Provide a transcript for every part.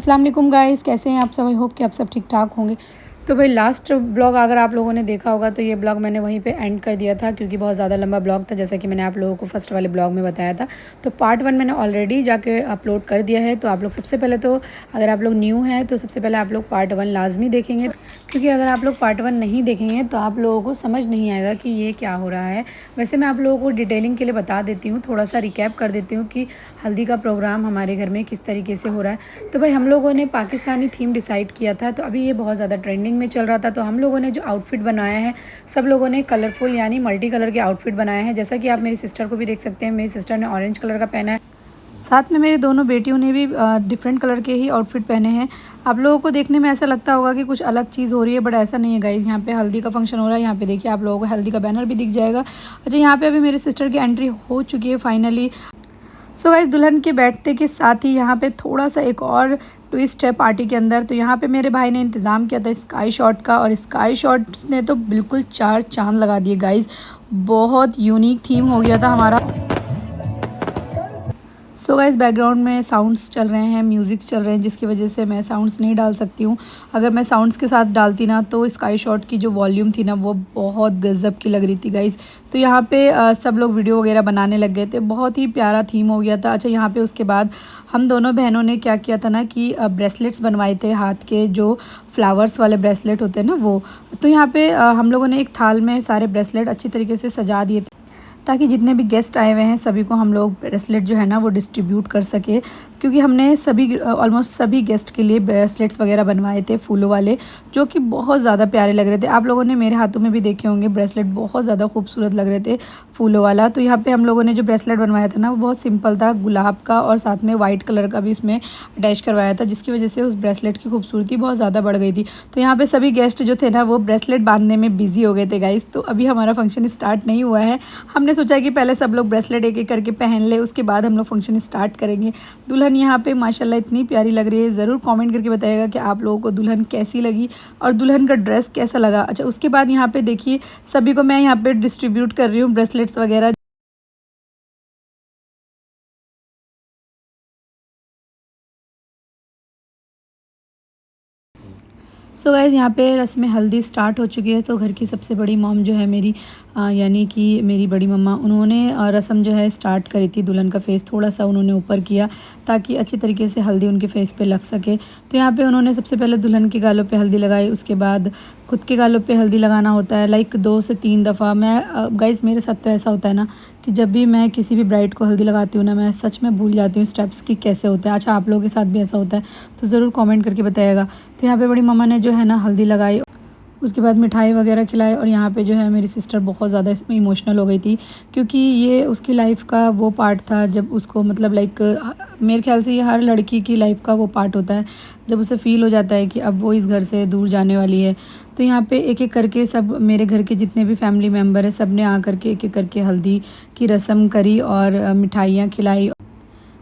अस्सलाम वालेकुम गाइस, कैसे हैं आप सब। आई होप कि आप सब ठीक ठाक होंगे। तो भाई लास्ट ब्लॉग अगर आप लोगों ने देखा होगा तो ये ब्लॉग मैंने वहीं पे एंड कर दिया था क्योंकि बहुत ज़्यादा लंबा ब्लॉग था, जैसा कि मैंने आप लोगों को फर्स्ट वाले ब्लॉग में बताया था। तो पार्ट 1 मैंने ऑलरेडी जाके अपलोड कर दिया है। तो आप लोग सबसे पहले तो अगर आप लोग न्यू हैं तो सबसे पहले आप लोग पार्ट 1 लाजमी देखेंगे, क्योंकि अगर आप लोग पार्ट 1 नहीं देखेंगे तो आप लोगों को समझ नहीं आएगा कि ये क्या हो रहा है। वैसे मैं आप लोगों को डिटेलिंग के लिए बता देती हूँ, थोड़ा सा रिकैप कर देती हूँ कि हल्दी का प्रोग्राम हमारे घर में किस तरीके से हो रहा है। तो भाई हम लोगों ने पाकिस्तानी थीम डिसाइड किया था, तो अभी ये बहुत ज़्यादा ट्रेंडिंग में चल रहा था। तो हम लोगों ने जो आउटफिट बनाया है, सब लोगों ने कलरफुल यानी मल्टी कलर के आउटफिट बनाए हैं। जैसा कि आप मेरी सिस्टर को भी देख सकते हैं, मेरी सिस्टर ने ऑरेंज कलर का पहना है, साथ में मेरी दोनों बेटियों ने भी डिफरेंट कलर के ही आउटफिट पहने हैं। आप लोगों को देखने में ऐसा लगता होगा कि कुछ अलग चीज़ हो रही है, बट ऐसा नहीं है गाइज़। यहाँ पे हल्दी का फंक्शन हो रहा है। यहाँ पे देखिए आप लोगों को हल्दी का बैनर भी दिख जाएगा। अच्छा, यहाँ पे अभी मेरी सिस्टर की एंट्री हो चुकी है फाइनली। सो गाइस, दुल्हन के बैठते के साथ ही यहाँ पे थोड़ा सा एक और ट्विस्ट है पार्टी के अंदर। तो यहाँ पे मेरे भाई ने इंतज़ाम किया था स्काई शॉट का, और स्काई शॉट ने तो बिल्कुल 4 चांद लगा दिए गाइस। बहुत यूनिक थीम हो गया था हमारा। सो गाइस, बैकग्राउंड में साउंड्स चल रहे हैं, म्यूज़िक चल रहे हैं, जिसकी वजह से मैं साउंड्स नहीं डाल सकती हूँ। अगर मैं साउंड्स के साथ डालती ना तो स्काई शॉट की जो वॉल्यूम थी ना वो बहुत गज़ब की लग रही थी गाइस। तो यहाँ पे सब लोग वीडियो वगैरह बनाने लग गए थे। बहुत ही प्यारा थीम हो गया था। अच्छा, यहाँ पे उसके बाद हम दोनों बहनों ने क्या किया था ना कि ब्रेसलेट्स बनवाए थे, हाथ के जो फ्लावर्स वाले ब्रेसलेट होते हैं ना वो। तो यहाँ पे हम लोगों ने एक थाल में सारे ब्रेसलेट अच्छी तरीके से सजा दिए थे, ताकि जितने भी गेस्ट आए हुए हैं सभी को हम लोग ब्रेसलेट जो है ना वो डिस्ट्रीब्यूट कर सके। क्योंकि हमने सभी ऑलमोस्ट सभी गेस्ट के लिए ब्रेसलेट्स वगैरह बनवाए थे फूलों वाले, जो कि बहुत ज़्यादा प्यारे लग रहे थे। आप लोगों ने मेरे हाथों में भी देखे होंगे ब्रेसलेट, बहुत ज़्यादा खूबसूरत लग रहे थे फूलों वाला। तो यहाँ पे हम लोगों ने जो ब्रेसलेट बनवाया था ना वो बहुत सिंपल था, गुलाब का और साथ में वाइट कलर का भी इसमें अटैच करवाया था, जिसकी वजह से उस ब्रेसलेट की खूबसूरती बहुत ज़्यादा बढ़ गई थी। तो यहाँ पे सभी गेस्ट जो थे ना वो ब्रेसलेट बांधने में बिजी हो गए थे गाइस। तो अभी हमारा फंक्शन स्टार्ट नहीं हुआ है। हमने सोचा कि पहले सब लोग ब्रेसलेट एक एक करके पहन ले, उसके बाद हम लोग फंक्शन स्टार्ट करेंगे। दुल्हन यहाँ पे माशाल्लाह इतनी प्यारी लग रही है। ज़रूर कमेंट करके बताइएगा कि आप लोगों को दुल्हन कैसी लगी और दुल्हन का ड्रेस कैसा लगा। अच्छा, उसके बाद यहाँ पे देखिए सभी को मैं यहाँ पे डिस्ट्रीब्यूट कर रही हूँ ब्रेसलेट्स वगैरह। सो गाइज़, यहाँ पे रस्म हल्दी स्टार्ट हो चुकी है। तो घर की सबसे बड़ी मॉम जो है मेरी, यानी कि मेरी बड़ी मम्मा, उन्होंने रस्म जो है स्टार्ट करी थी। दुल्हन का फेस थोड़ा सा उन्होंने ऊपर किया ताकि अच्छी तरीके से हल्दी उनके फेस पे लग सके। तो यहाँ पे उन्होंने सबसे पहले दुल्हन के गालों पे हल्दी लगाई, उसके बाद खुद के गालों पे हल्दी लगाना होता है लाइक 2 से 3 दफ़ा। मैं गाइज़, मेरे साथ तो ऐसा होता है ना कि जब भी मैं किसी भी ब्राइड को हल्दी लगाती हूँ ना, मैं सच में भूल जाती हूँ स्टेप्स कि कैसे होता है। अच्छा, आप लोगों के साथ भी ऐसा होता है तो ज़रूर कमेंट करके बताइएगा। तो यहाँ पे बड़ी मम्मा ने जो है ना हल्दी लगाई, उसके बाद मिठाई वगैरह खिलाई। और यहाँ पे जो है मेरी सिस्टर बहुत ज़्यादा इसमें इमोशनल हो गई थी, क्योंकि ये उसकी लाइफ का वो पार्ट था जब उसको मतलब लाइक मेरे ख्याल से ये हर लड़की की लाइफ का वो पार्ट होता है जब उसे फ़ील हो जाता है कि अब वो इस घर से दूर जाने वाली है। तो यहाँ पे एक एक करके सब मेरे घर के जितने भी फैमिली मेम्बर हैं सब ने आ करके एक एक करके हल्दी की रस्म करी और मिठाइयाँ खिलाई।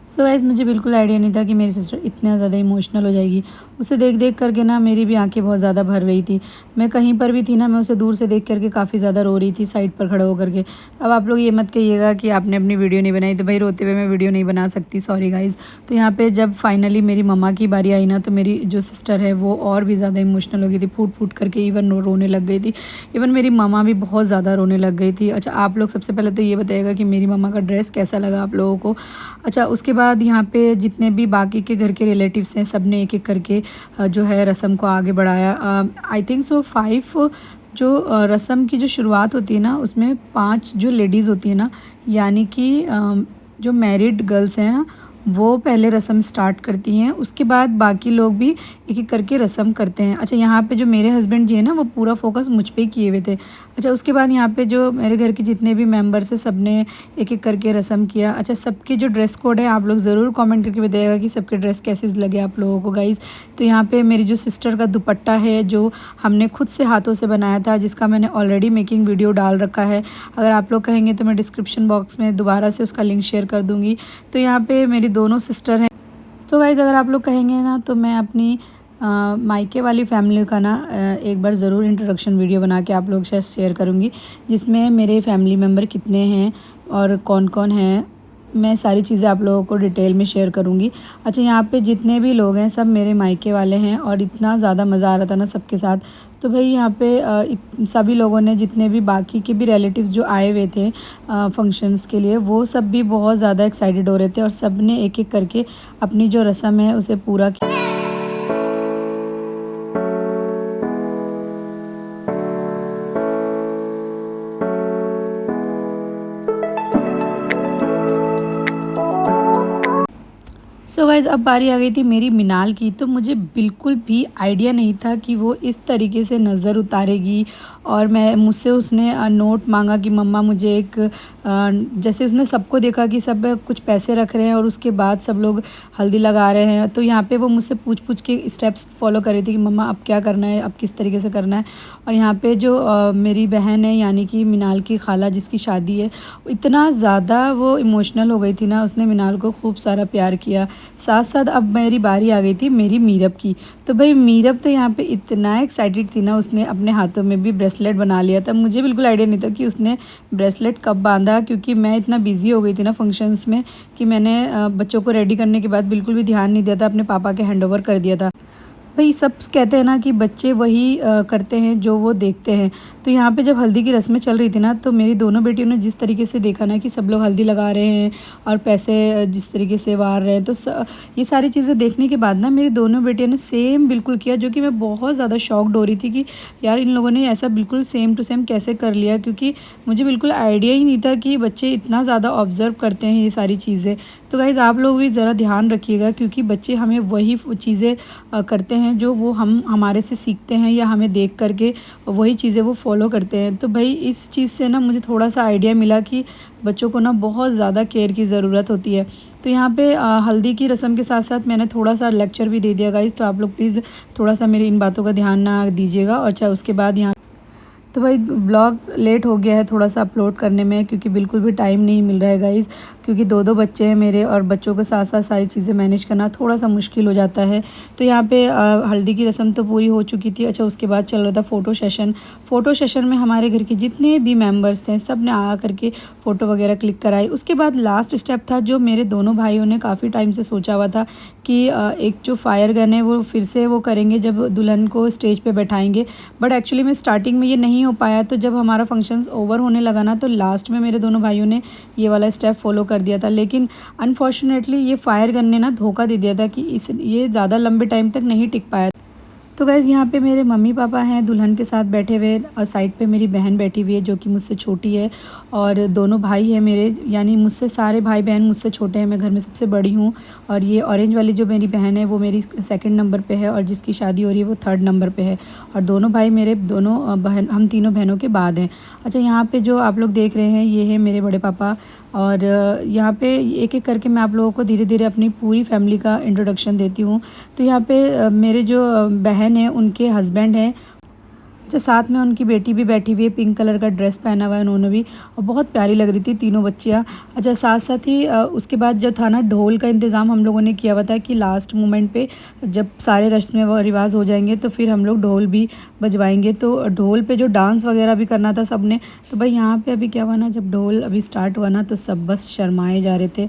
सो गाइस, मुझे बिल्कुल आइडिया नहीं था कि मेरी सिस्टर इतना ज़्यादा इमोशनल हो जाएगी। उसे देख देख करके ना मेरी भी आंखें बहुत ज़्यादा भर रही थी। मैं कहीं पर भी थी ना, मैं उसे दूर से देख करके काफ़ी ज़्यादा रो रही थी साइड पर खड़े होकर के। अब आप लोग ये मत कहिएगा कि आपने अपनी वीडियो नहीं बनाई, तो भाई रोते हुए मैं वीडियो नहीं बना सकती, सॉरी गाइज़। तो यहाँ पर जब फाइनली मेरी मम्मा की बारी आई ना, तो मेरी जो सिस्टर है वो और भी ज़्यादा इमोशनल हो गई थी, फूट फूट करके इवन रोने लग गई थी। इवन मेरी मम्मा भी बहुत ज़्यादा रोने लग गई थी। अच्छा, आप लोग सबसे पहले तो ये बताइएगा कि मेरी मम्मा का ड्रेस कैसा लगा आप लोगों को। अच्छा, उसके बाद यहाँ पे जितने भी बाकी के घर के रिलेटिव्स हैं सब ने एक एक करके जो है रस्म को आगे बढ़ाया। आई थिंक सो 5 जो रस्म की जो शुरुआत होती है ना उसमें 5 जो लेडीज़ होती है ना, यानी कि जो मैरिड गर्ल्स हैं ना वो पहले रस्म स्टार्ट करती हैं, उसके बाद बाकी लोग भी एक एक करके रस्म करते हैं। अच्छा, यहाँ पे जो मेरे हस्बैंड जी हैं ना वो पूरा फोकस मुझ पे ही किए हुए थे। अच्छा, उसके बाद यहाँ पे जो मेरे घर के जितने भी मेंबर्स हैं सब ने एक एक करके रस्म किया। अच्छा, सबके जो ड्रेस कोड है आप लोग ज़रूर कमेंट करके बताइएगा कि सबके ड्रेस कैसे लगे आप लोगों को गाइज़। तो यहाँ पे मेरी जो सिस्टर का दुपट्टा है जो हमने खुद से हाथों से बनाया था, जिसका मैंने ऑलरेडी मेकिंग वीडियो डाल रखा है। अगर आप लोग कहेंगे तो मैं डिस्क्रिप्शन बॉक्स में दोबारा से उसका लिंक शेयर कर दूँगी। तो यहाँ पे मेरी दोनों सिस्टर हैं। तो गाइज़, अगर आप लोग कहेंगे ना तो मैं अपनी मायके वाली फैमिली का ना एक बार ज़रूर इंट्रोडक्शन वीडियो बना के आप लोग से शेयर करूँगी, जिसमें मेरे फैमिली मेम्बर कितने हैं और कौन कौन हैं मैं सारी चीज़ें आप लोगों को डिटेल में शेयर करूँगी। अच्छा, यहाँ पे जितने भी लोग हैं सब मेरे मायके वाले हैं और इतना ज़्यादा मज़ा आ रहा था ना सबके साथ। तो भाई यहाँ पे सभी लोगों ने, जितने भी बाकी के भी रिलेटिव्स जो आए हुए थे फंक्शंस के लिए, वो सब भी बहुत ज़्यादा एक्साइटेड हो रहे थे और सब ने एक-एक करके अपनी जो रस्म है उसे पूरा किया। सो गाइज़, अब बारी आ गई थी मेरी मिनाल की। तो मुझे बिल्कुल भी आइडिया नहीं था कि वो इस तरीके से नज़र उतारेगी। और मैं मुझसे उसने नोट मांगा कि मम्मा मुझे एक जैसे उसने सबको देखा कि सब कुछ पैसे रख रहे हैं और उसके बाद सब लोग हल्दी लगा रहे हैं, तो यहाँ पे वो मुझसे पूछ पूछ के स्टेप्स फॉलो कर रही थी कि मम्मा अब क्या करना है, अब किस तरीके से करना है। और यहाँ पे जो मेरी बहन है यानी कि मिनाल की खाला जिसकी शादी है, इतना ज़्यादा वो इमोशनल हो गई थी ना, उसने मिनाल को खूब सारा प्यार किया। साथ साथ अब मेरी बारी आ गई थी मेरी मीरब की। तो भाई मीरब तो यहाँ पे इतना एक्साइटेड थी ना, उसने अपने हाथों में भी ब्रेसलेट बना लिया था। मुझे बिल्कुल आइडिया नहीं था कि उसने ब्रेसलेट कब बांधा, क्योंकि मैं इतना बिजी हो गई थी ना फंक्शंस में कि मैंने बच्चों को रेडी करने के बाद बिल्कुल भी ध्यान नहीं दिया था, अपने पापा के हैंड ओवर कर दिया था। भई सब कहते हैं ना कि बच्चे वही करते हैं जो वो देखते हैं। तो यहाँ पे जब हल्दी की रस्में चल रही थी ना, तो मेरी दोनों बेटियों ने जिस तरीके से देखा ना कि सब लोग हल्दी लगा रहे हैं और पैसे जिस तरीके से वार रहे हैं, तो ये सारी चीज़ें देखने के बाद ना मेरी दोनों बेटियों ने सेम बिल्कुल किया, जो कि मैं बहुत ज़्यादा शॉक्ड हो रही थी कि यार इन लोगों ने ऐसा बिल्कुल सेम टू सेम कैसे कर लिया, क्योंकि मुझे बिल्कुल आइडिया ही नहीं था कि बच्चे इतना ज़्यादा ऑब्ज़र्व करते हैं ये सारी चीज़ें। तो गाइज़, आप लोग भी ज़रा ध्यान रखिएगा, क्योंकि बच्चे हमें वही चीज़ें करते हैं जो वो हम हमारे से सीखते हैं या हमें देख कर के वही चीज़ें वो फ़ॉलो करते हैं। तो भई इस चीज़ से ना मुझे थोड़ा-सा आइडिया मिला कि बच्चों को ना बहुत ज़्यादा केयर की ज़रूरत होती है। तो यहाँ पे हल्दी की रस्म के साथ-साथ मैंने थोड़ा-सा लेक्चर भी दे दिया गाइज़, तो आप लोग प्लीज़ थोड़ा-सा मेरी इन बातों का ध्यान ना दीजिएगा। और अच्छा, उसके बाद यहाँ तो भाई ब्लॉग लेट हो गया है थोड़ा-सा अपलोड करने में, क्योंकि बिल्कुल भी टाइम नहीं मिल रहा है गाइज़, क्योंकि 2-2 बच्चे हैं मेरे और बच्चों के साथ-साथ सारी चीज़ें मैनेज करना थोड़ा-सा मुश्किल हो जाता है। तो यहाँ पे हल्दी की रस्म तो पूरी हो चुकी थी। अच्छा, उसके बाद चल रहा था फ़ोटो सेशन। फ़ोटो सेशन में हमारे घर के जितने भी मेंबर्स थे, सब ने आ कर के फ़ोटो वगैरह क्लिक कराई। उसके बाद लास्ट स्टेप था जो मेरे दोनों भाइयों ने काफ़ी टाइम से सोचा हुआ था कि एक जो फायर गन है वो फिर से वो करेंगे जब दुल्हन को स्टेज पे बैठाएँगे। बट एक्चुअली में स्टार्टिंग में ये नहीं हो पाया, तो जब हमारा फंक्शंस ओवर होने लगा ना, तो लास्ट में मेरे दोनों भाइयों ने ये वाला स्टेप फॉलो कर दिया था। लेकिन अनफॉर्चुनेटली ये फायर गन ने ना धोखा दे दिया था कि इस ये ज़्यादा लंबे टाइम तक नहीं टिक पाया। तो गाइज़, यहाँ पे मेरे मम्मी-पापा हैं दुल्हन के साथ बैठे हुए और साइड पे मेरी बहन बैठी हुई है जो कि मुझसे छोटी है, और दोनों भाई हैं मेरे, यानी मुझसे सारे भाई-बहन मुझसे छोटे हैं। मैं घर में सबसे बड़ी हूँ और ये ऑरेंज वाली जो मेरी बहन है वो मेरी सेकंड नंबर पे है और जिसकी शादी हो रही है वो थर्ड नंबर पे है। और दोनों भाई मेरे दोनों बहन, हम तीनों बहनों के बाद हैं। अच्छा, यहाँ पे जो आप लोग देख रहे हैं ये है मेरे बड़े पापा। और यहाँ पे एक-एक करके मैं आप लोगों को धीरे-धीरे अपनी पूरी फैमिली का इंट्रोडक्शन देती हूँ। तो यहाँ पे मेरे जो बहन है उनके हस्बैंड हैं, जो साथ में उनकी बेटी भी बैठी हुई है, पिंक कलर का ड्रेस पहना हुआ है उन्होंने भी, और बहुत प्यारी लग रही थी तीनों बच्चियाँ। अच्छा, साथ साथ ही उसके बाद जो था ना, ढोल का इंतज़ाम हम लोगों ने किया हुआ था कि लास्ट मोमेंट पे जब सारे रस्में व रिवाज हो जाएंगे तो फिर हम लोग ढोल भी बजवाएंगे। तो ढोल पे जो डांस वगैरह भी करना था सबने। तो भाई यहाँ पे अभी क्या हुआ ना, जब ढोल अभी स्टार्ट हुआ ना, तो सब बस शर्माए जा रहे थे।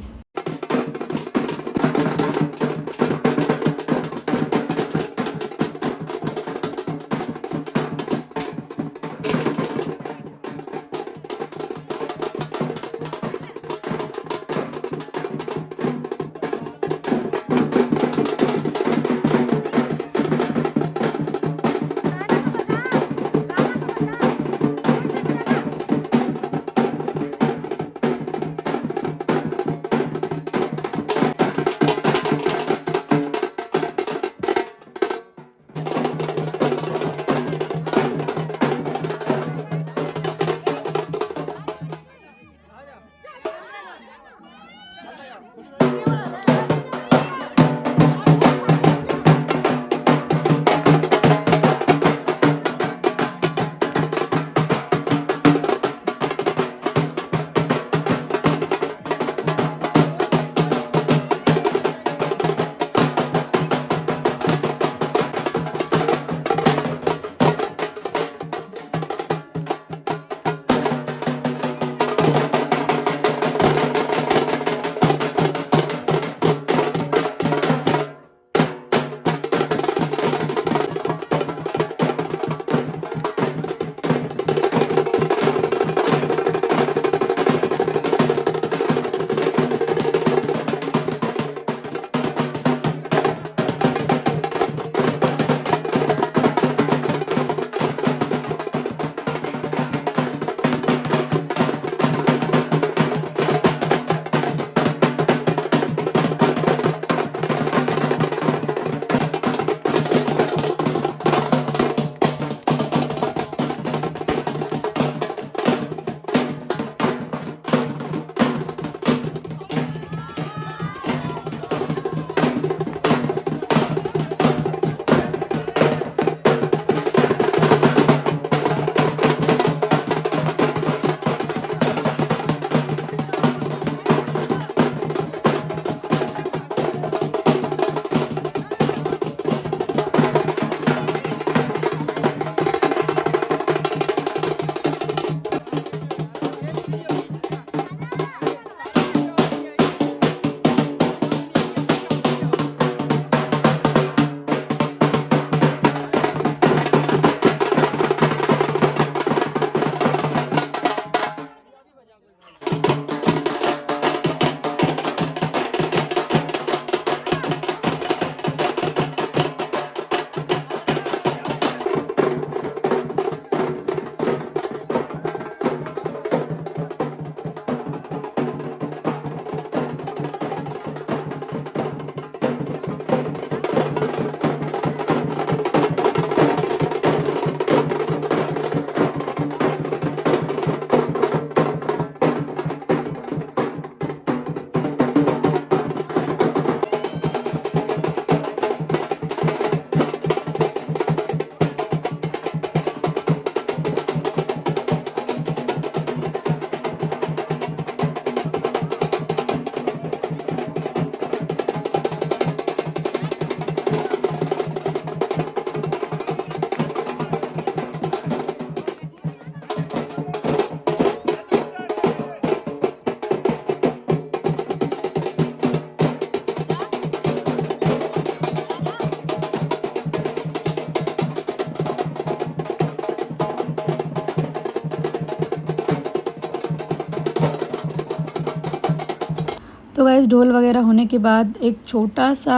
तो गाइस ढोल वगैरह होने के बाद एक छोटा सा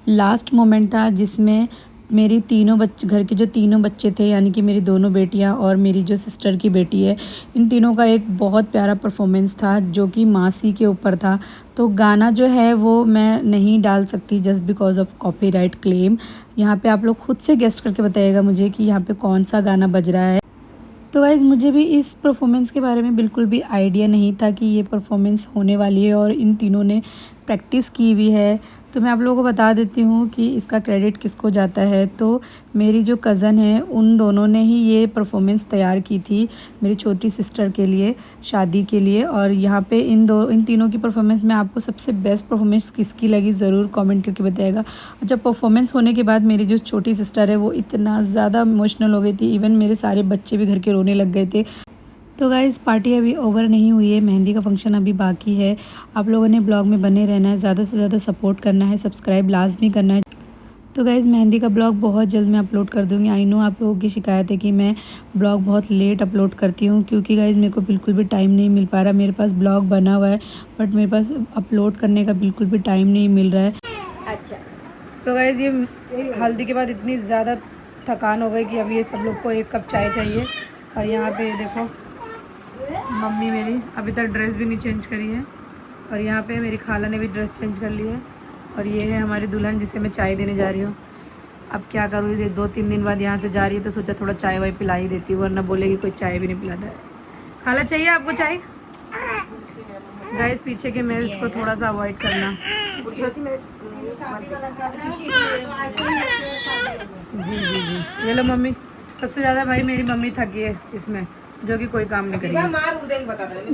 लास्ट मोमेंट था जिसमें मेरी तीनों बच्चे, घर के जो तीनों बच्चे थे यानी कि मेरी दोनों बेटियां और मेरी जो सिस्टर की बेटी है, इन तीनों का एक बहुत प्यारा परफॉर्मेंस था जो कि मासी के ऊपर था। तो गाना जो है वो मैं नहीं डाल सकती just because of copyright claim. यहाँ पे आप लोग खुद से गेस्ट करके बताइएगा मुझे कि यहाँ पे कौन सा गाना बज रहा है। तो गाइज़ मुझे भी इस परफॉर्मेंस के बारे में बिल्कुल भी आइडिया नहीं था कि ये परफॉर्मेंस होने वाली है और इन तीनों ने प्रैक्टिस की हुई है। तो मैं आप लोगों को बता देती हूँ कि इसका क्रेडिट किसको जाता है। तो मेरी जो कज़न है उन दोनों ने ही ये परफॉर्मेंस तैयार की थी मेरी छोटी सिस्टर के लिए, शादी के लिए। और यहाँ पे इन तीनों की परफॉर्मेंस में आपको सबसे बेस्ट परफॉर्मेंस किसकी लगी ज़रूर कमेंट करके बताइएगा। अच्छा, परफॉर्मेंस होने के बाद मेरी जो छोटी सिस्टर है वो इतना ज़्यादा इमोशनल हो गई थी, इवन मेरे सारे बच्चे भी घर के रोने लग गए थे। तो गाइज़ पार्टी अभी ओवर नहीं हुई है, मेहंदी का फंक्शन अभी बाकी है। आप लोगों ने ब्लॉग में बने रहना है, ज़्यादा से ज़्यादा सपोर्ट करना है, सब्सक्राइब लाजमी करना है। तो गाइज़ मेहंदी का ब्लॉग बहुत जल्द मैं अपलोड कर दूँगी। आई नो आप लोगों की शिकायत है कि मैं ब्लॉग बहुत लेट अपलोड करती हूँ, क्योंकि गाइज़ मेरे को बिल्कुल भी टाइम नहीं मिल पा रहा। मेरे पास ब्लॉग बना हुआ है बट मेरे पास अपलोड करने का बिल्कुल भी टाइम नहीं मिल रहा है। अच्छा, सो गाइज़ ये हल्दी के बाद इतनी ज़्यादा थकान हो गई कि अब ये सब लोग को एक कप चाय चाहिए। और यहाँ पे देखो मम्मी मेरी अभी तक ड्रेस भी नहीं चेंज करी है, और यहाँ पे मेरी खाला ने भी ड्रेस चेंज कर ली है। और ये है हमारी दुल्हन जिसे मैं चाय देने जा रही हूँ। अब क्या करूँ, इसे 2-3 दिन बाद यहाँ से जा रही है तो सोचा थोड़ा चाय वाय पिला ही देती हूँ, वरना बोलेगी कोई चाय भी नहीं पिलाता है। खाला चाहिए आपको चाय? गाइस पीछे के मेल्स को थोड़ा सा अवॉइड करना। जी जी जी, ये लो मम्मी। सबसे ज़्यादा भाई मेरी मम्मी थकी है इसमें, जो कि कोई काम नहीं करेगी।